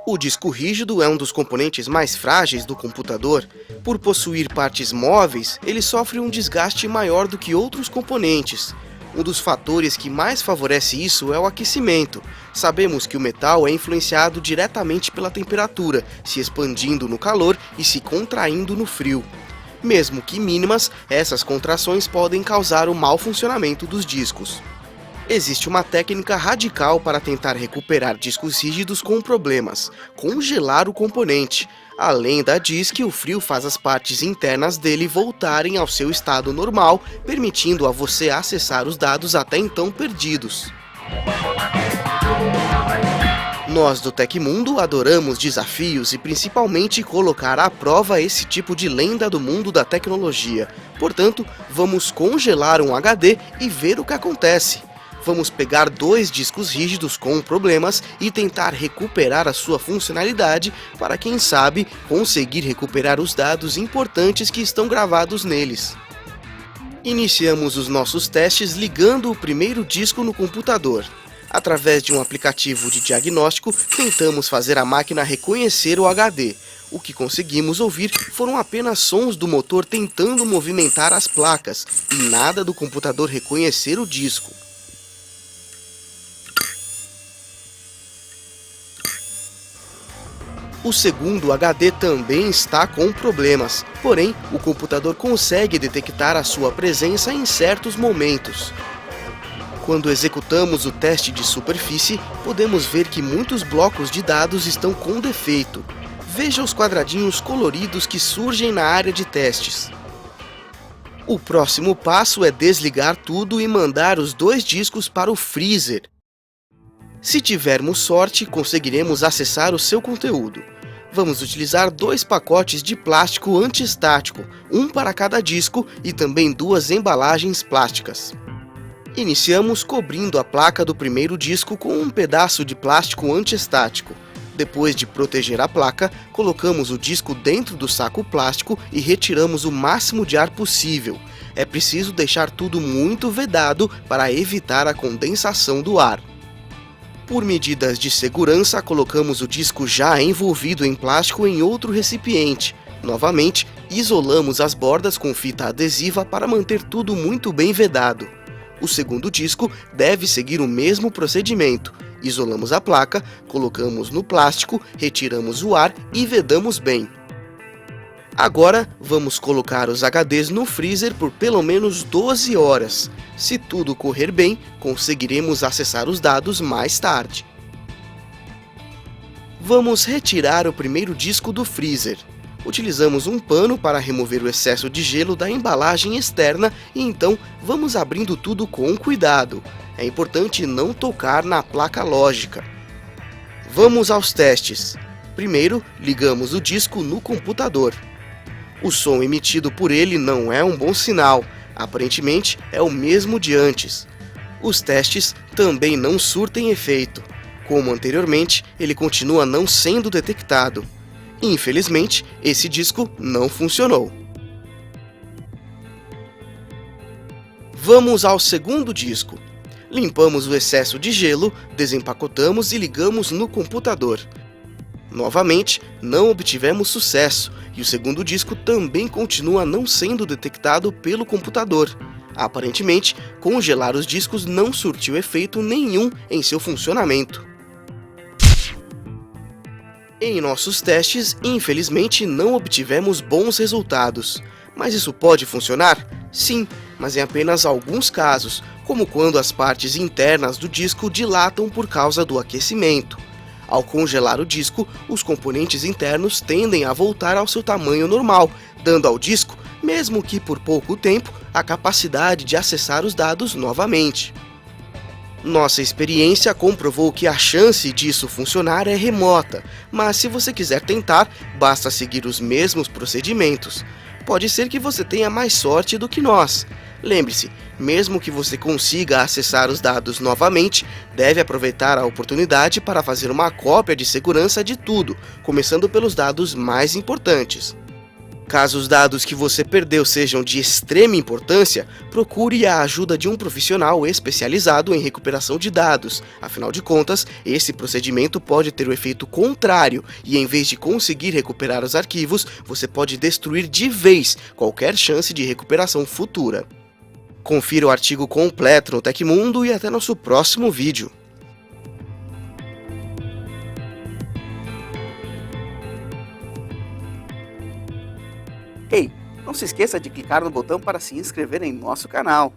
O disco rígido é um dos componentes mais frágeis do computador. Por possuir partes móveis, ele sofre um desgaste maior do que outros componentes. Um dos fatores que mais favorece isso é o aquecimento. Sabemos que o metal é influenciado diretamente pela temperatura, se expandindo no calor e se contraindo no frio. Mesmo que mínimas, essas contrações podem causar o mau funcionamento dos discos. Existe uma técnica radical para tentar recuperar discos rígidos com problemas: congelar o componente. A lenda diz que o frio faz as partes internas dele voltarem ao seu estado normal, permitindo a você acessar os dados até então perdidos. Nós do Tecmundo adoramos desafios e principalmente colocar à prova esse tipo de lenda do mundo da tecnologia. Portanto, vamos congelar um HD e ver o que acontece. Vamos pegar 2 discos rígidos com problemas e tentar recuperar a sua funcionalidade para, quem sabe, conseguir recuperar os dados importantes que estão gravados neles. Iniciamos os nossos testes ligando o primeiro disco no computador. Através de um aplicativo de diagnóstico, tentamos fazer a máquina reconhecer o HD. O que conseguimos ouvir foram apenas sons do motor tentando movimentar as placas, e nada do computador reconhecer o disco. O segundo HD também está com problemas, porém o computador consegue detectar a sua presença em certos momentos. Quando executamos o teste de superfície, podemos ver que muitos blocos de dados estão com defeito. Veja os quadradinhos coloridos que surgem na área de testes. O próximo passo é desligar tudo e mandar os 2 discos para o freezer. Se tivermos sorte, conseguiremos acessar o seu conteúdo. Vamos utilizar 2 pacotes de plástico antiestático, um para cada disco e também 2 embalagens plásticas. Iniciamos cobrindo a placa do primeiro disco com um pedaço de plástico antiestático. Depois de proteger a placa, colocamos o disco dentro do saco plástico e retiramos o máximo de ar possível. É preciso deixar tudo muito vedado para evitar a condensação do ar. Por medidas de segurança, colocamos o disco já envolvido em plástico em outro recipiente. Novamente, isolamos as bordas com fita adesiva para manter tudo muito bem vedado. O segundo disco deve seguir o mesmo procedimento. Isolamos a placa, colocamos no plástico, retiramos o ar e vedamos bem. Agora, vamos colocar os HDs no freezer por pelo menos 12 horas. Se tudo correr bem, conseguiremos acessar os dados mais tarde. Vamos retirar o primeiro disco do freezer. Utilizamos um pano para remover o excesso de gelo da embalagem externa e então vamos abrindo tudo com cuidado. É importante não tocar na placa lógica. Vamos aos testes. Primeiro, ligamos o disco no computador. O som emitido por ele não é um bom sinal, aparentemente é o mesmo de antes. Os testes também não surtem efeito. Como anteriormente, ele continua não sendo detectado. Infelizmente, esse disco não funcionou. Vamos ao segundo disco. Limpamos o excesso de gelo, desempacotamos e ligamos no computador. Novamente, não obtivemos sucesso e o segundo disco também continua não sendo detectado pelo computador. Aparentemente, congelar os discos não surtiu efeito nenhum em seu funcionamento. Em nossos testes, infelizmente, não obtivemos bons resultados. Mas isso pode funcionar? Sim, mas em apenas alguns casos, como quando as partes internas do disco dilatam por causa do aquecimento. Ao congelar o disco, os componentes internos tendem a voltar ao seu tamanho normal, dando ao disco, mesmo que por pouco tempo, a capacidade de acessar os dados novamente. Nossa experiência comprovou que a chance disso funcionar é remota, mas se você quiser tentar, basta seguir os mesmos procedimentos. Pode ser que você tenha mais sorte do que nós. Lembre-se, mesmo que você consiga acessar os dados novamente, deve aproveitar a oportunidade para fazer uma cópia de segurança de tudo, começando pelos dados mais importantes. Caso os dados que você perdeu sejam de extrema importância, procure a ajuda de um profissional especializado em recuperação de dados. Afinal de contas, esse procedimento pode ter o efeito contrário e, em vez de conseguir recuperar os arquivos, você pode destruir de vez qualquer chance de recuperação futura. Confira o artigo completo no Tecmundo e até nosso próximo vídeo. Ei, não se esqueça de clicar no botão para se inscrever em nosso canal.